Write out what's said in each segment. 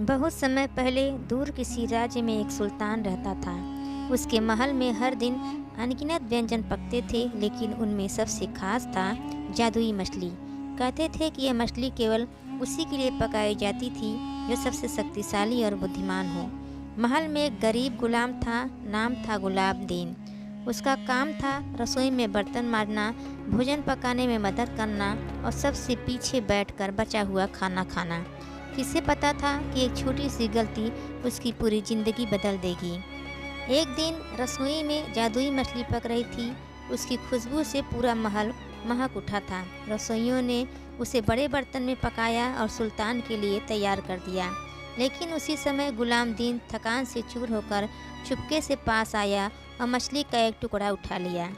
बहुत समय पहले दूर किसी राज्य में एक सुल्तान रहता था। उसके महल में हर दिन अनगिनत व्यंजन पकते थे, लेकिन उनमें सबसे खास था जादुई मछली। कहते थे कि यह मछली केवल उसी के लिए पकाई जाती थी जो सबसे शक्तिशाली और बुद्धिमान हो। महल में एक गरीब गुलाम था, नाम था गुलाबदीन। उसका काम था रसोई में बर्तन मारना, भोजन पकाने में मदद करना और सबसे पीछे बैठकर बचा हुआ खाना खाना। किसे पता था कि एक छोटी सी गलती उसकी पूरी जिंदगी बदल देगी। एक दिन रसोई में जादुई मछली पक रही थी। उसकी खुशबू से पूरा महल महक उठा था। रसोइयों ने उसे बड़े बर्तन में पकाया और सुल्तान के लिए तैयार कर दिया। लेकिन उसी समय गुलामदीन थकान से चूर होकर चुपके से पास आया और मछली का एक टुकड़ा उठा लिया।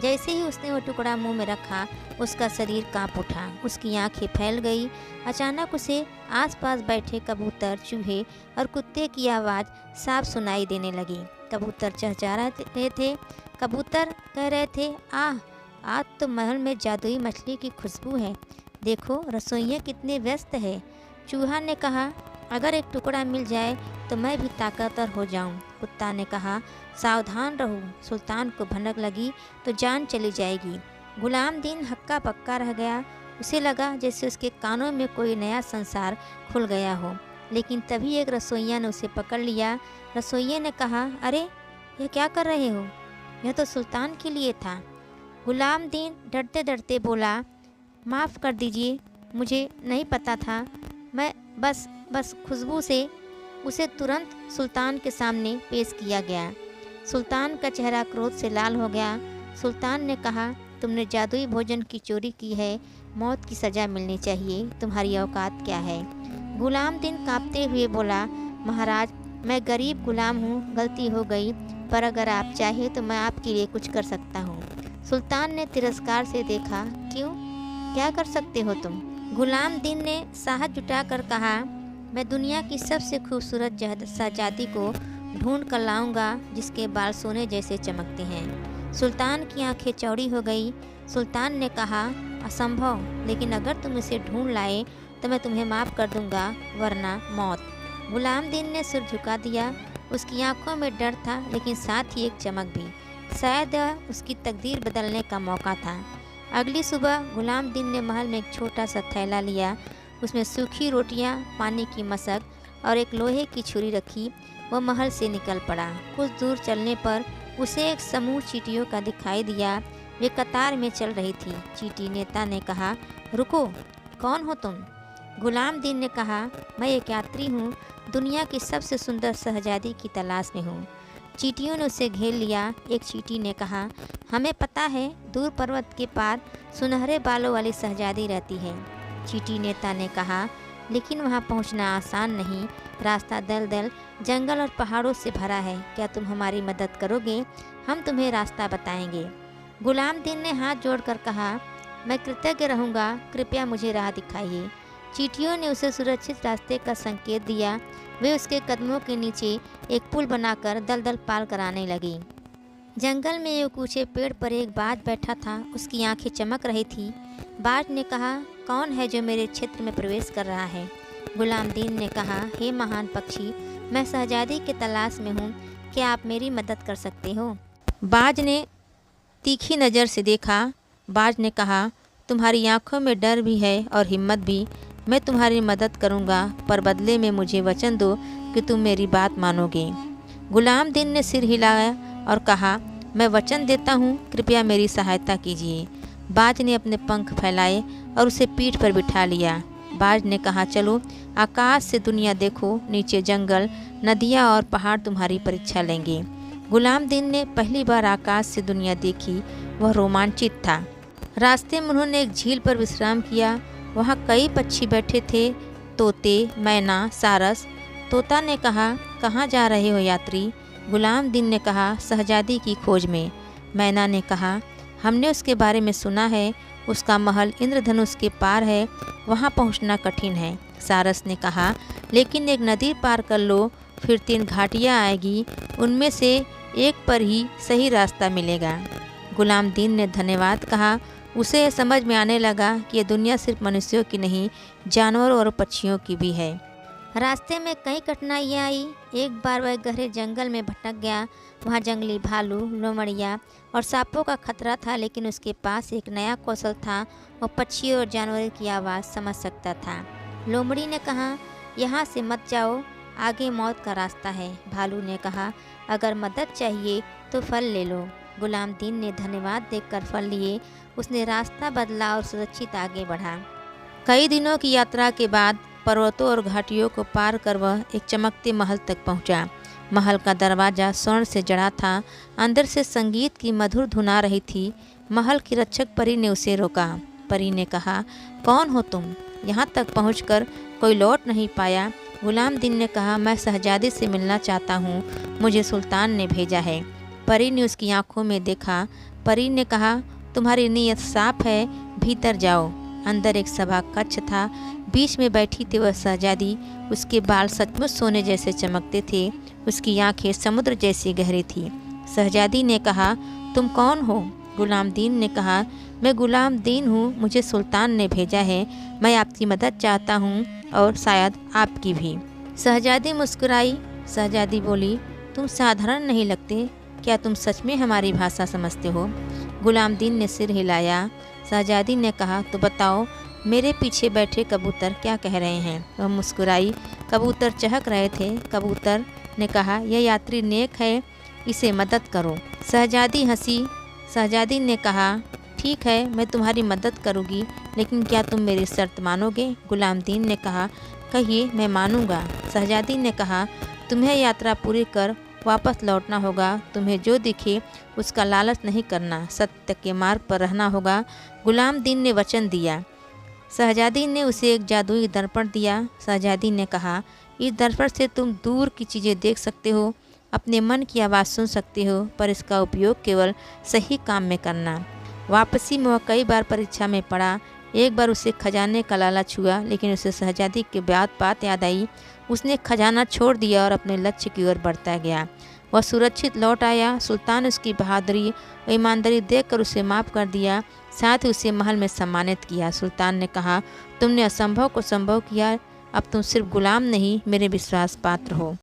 जैसे ही उसने वो टुकड़ा मुंह में रखा, उसका शरीर कांप उठा, उसकी आंखें फैल गई। अचानक उसे आसपास बैठे कबूतर, चूहे और कुत्ते की आवाज़ साफ सुनाई देने लगी। कबूतर चहचहा रहे थे। कबूतर कह रहे थे, आह, आज तो महल में जादुई मछली की खुशबू है। देखो रसोइया कितने व्यस्त है। चूहा ने कहा, अगर एक टुकड़ा मिल जाए तो मैं भी ताकतवर हो जाऊं। कुत्ता ने कहा, सावधान रहो, सुल्तान को भनक लगी तो जान चली जाएगी। गुलामदीन हक्का पक्का रह गया। उसे लगा जैसे उसके कानों में कोई नया संसार खुल गया हो। लेकिन तभी एक रसोइया ने उसे पकड़ लिया। रसोइये ने कहा, अरे यह क्या कर रहे हो? यह तो सुल्तान के लिए था। गुलामदीन डरते डरते बोला, माफ़ कर दीजिए, मुझे नहीं पता था। मैं बस खुशबू से। उसे तुरंत सुल्तान के सामने पेश किया गया। सुल्तान का चेहरा क्रोध से लाल हो गया। सुल्तान ने कहा, तुमने जादुई भोजन की चोरी की है, मौत की सज़ा मिलनी चाहिए। तुम्हारी औकात क्या है? गुलामदीन कांपते हुए बोला, महाराज, मैं गरीब गुलाम हूँ, गलती हो गई, पर अगर आप चाहे तो मैं आपके लिए कुछ कर सकता हूँ। सुल्तान ने तिरस्कार से देखा, क्यों, क्या कर सकते हो तुम? गुलामदीन ने साहस जुटाकर कहा, मैं दुनिया की सबसे खूबसूरत शहजादी को ढूंढ कर लाऊंगा जिसके बाल सोने जैसे चमकते हैं। सुल्तान की आंखें चौड़ी हो गई। सुल्तान ने कहा, असंभव, लेकिन अगर तुम इसे ढूंढ लाए तो मैं तुम्हें माफ़ कर दूंगा, वरना मौत। गुलामदीन ने सिर झुका दिया। उसकी आंखों में डर था, लेकिन साथ ही एक चमक भी। शायद उसकी तकदीर बदलने का मौका था। अगली सुबह गुलामदीन ने महल में एक छोटा सा थैला लिया। उसमें सूखी रोटियां, पानी की मशक और एक लोहे की छुरी रखी। वह महल से निकल पड़ा। कुछ दूर चलने पर उसे एक समूह चींटियों का दिखाई दिया। वे कतार में चल रही थी। चींटी नेता ने कहा, रुको, कौन हो तुम? गुलामदीन ने कहा, मैं एक यात्री हूँ, दुनिया की सबसे सुंदर शहजादी की तलाश में हूँ। चींटियों ने उसे घेर लिया। एक चींटी ने कहा, हमें पता है, दूर पर्वत के पार सुनहरे बालों वाली शहजादी रहती है। चींटी नेता ने कहा, लेकिन वहां पहुंचना आसान नहीं। रास्ता दलदल, जंगल और पहाड़ों से भरा है। क्या तुम हमारी मदद करोगे? हम तुम्हें रास्ता बताएंगे। गुलामदीन ने हाथ जोड़कर कहा, मैं कृतज्ञ रहूँगा, कृपया मुझे राह दिखाइए। चींटियों ने उसे सुरक्षित रास्ते का संकेत दिया। वे उसके कदमों के नीचे एक पुल बनाकर दलदल पार कराने लगी। जंगल में एक ऊंचे पेड़ पर एक बाज बैठा था। उसकी आंखें चमक रही थी। बाज ने कहा, कौन है जो मेरे क्षेत्र में प्रवेश कर रहा है? गुलामदीन ने कहा, हे महान पक्षी, मैं शहजादी की तलाश में हूँ, क्या आप मेरी मदद कर सकते हो? बाज ने तीखी नज़र से देखा। बाज ने कहा, तुम्हारी आंखों में डर भी है और हिम्मत भी। मैं तुम्हारी मदद करूँगा, पर बदले में मुझे वचन दो कि तुम मेरी बात मानोगे। गुलामदीन ने सिर हिलाया और कहा, मैं वचन देता हूँ, कृपया मेरी सहायता कीजिए। बाज ने अपने पंख फैलाए और उसे पीठ पर बिठा लिया। बाज ने कहा, चलो, आकाश से दुनिया देखो, नीचे जंगल, नदियाँ और पहाड़ तुम्हारी परीक्षा लेंगे। गुलामदीन ने पहली बार आकाश से दुनिया देखी। वह रोमांचित था। रास्ते में उन्होंने एक झील पर विश्राम किया। वहाँ कई पक्षी बैठे थे, तोते, मैना, सारस। तोता ने कहा, कहाँ जा रहे हो यात्री? गुलामदीन ने कहा, शहजादी की खोज में। मैना ने कहा, हमने उसके बारे में सुना है, उसका महल इंद्रधनुष के पार है, वहाँ पहुँचना कठिन है। सारस ने कहा, लेकिन एक नदी पार कर लो, फिर 3 घाटियाँ आएगी, उनमें से एक पर ही सही रास्ता मिलेगा। गुलामदीन ने धन्यवाद कहा। उसे यह समझ में आने लगा कि यह दुनिया सिर्फ मनुष्यों की नहीं, जानवरों और पक्षियों की भी है। रास्ते में कई कठिनाइयाँ आई। एक बार वह गहरे जंगल में भटक गया। वहाँ जंगली भालू, लोमड़िया और सांपों का खतरा था, लेकिन उसके पास एक नया कौशल था। वो पक्षियों और जानवरों की आवाज़ समझ सकता था। लोमड़ी ने कहा, यहाँ से मत जाओ, आगे मौत का रास्ता है। भालू ने कहा, अगर मदद चाहिए तो फल ले लो। गुलाम दीन ने धन्यवाद देकर फल लिए। उसने रास्ता बदला और सुरक्षित आगे बढ़ा। कई दिनों की यात्रा के बाद पर्वतों और घाटियों को पार कर वह एक चमकते महल तक पहुंचा। महल का दरवाज़ा स्वर्ण से जड़ा था। अंदर से संगीत की मधुर धुन आ रही थी। महल की रक्षक परी ने उसे रोका। परी ने कहा, कौन हो तुम? यहाँ तक पहुंचकर कोई लौट नहीं पाया। गुलाम दीन ने कहा, मैं शहजादी से मिलना चाहता हूँ, मुझे सुल्तान ने भेजा है। परी ने उसकी आंखों में देखा। परी ने कहा, तुम्हारी नीयत साफ है, भीतर जाओ। अंदर एक सभा कक्ष था। बीच में बैठी थी वह शहजादी। उसके बाल सचमुच सोने जैसे चमकते थे। उसकी आंखें समुद्र जैसी गहरी थी। शहजादी ने कहा, तुम कौन हो? गुलाम दीन ने कहा, मैं गुलाम दीन हूँ, मुझे सुल्तान ने भेजा है। मैं आपकी मदद चाहता हूँ और शायद आपकी भी। शहजादी मुस्कुराई। शहजादी बोली, तुम साधारण नहीं लगते, क्या तुम सच में हमारी भाषा समझते हो? गुलाम दीन ने सिर हिलाया। शहजादी ने कहा, तो बताओ, मेरे पीछे बैठे कबूतर क्या कह रहे हैं? वह मुस्कुराई। कबूतर चहक रहे थे। कबूतर ने कहा, यह यात्री नेक है, इसे मदद करो। शहजादी हंसी। शहजादी ने कहा, ठीक है, मैं तुम्हारी मदद करूँगी, लेकिन क्या तुम मेरी शर्त मानोगे? गुलाम दीन ने कहा, कहिए, मैं मानूंगा। शहजादी ने कहा, तुम्हें यात्रा पूरी कर वापस लौटना होगा। तुम्हें जो दिखे उसका लालच नहीं करना, सत्य के मार्ग पर रहना होगा। गुलाम दीन ने वचन दिया। शहजादी ने उसे एक जादुई दर्पण दिया। शहजादी ने कहा, इस दर्पण से तुम दूर की चीज़ें देख सकते हो, अपने मन की आवाज़ सुन सकते हो, पर इसका उपयोग केवल सही काम में करना। वापसी में वह कई बार परीक्षा में पड़ा। एक बार उसे खजाने का लालच हुआ, लेकिन उसे शहजादी की बात याद आई। उसने खजाना छोड़ दिया और अपने लक्ष्य की ओर बढ़ता गया। वह सुरक्षित लौट आया। सुल्तान उसकी बहादुरी और ईमानदारी देखकर उसे माफ़ कर दिया, साथ ही उसे महल में सम्मानित किया। सुल्तान ने कहा, तुमने असंभव को संभव किया, अब तुम सिर्फ गुलाम नहीं, मेरे विश्वास पात्र हो।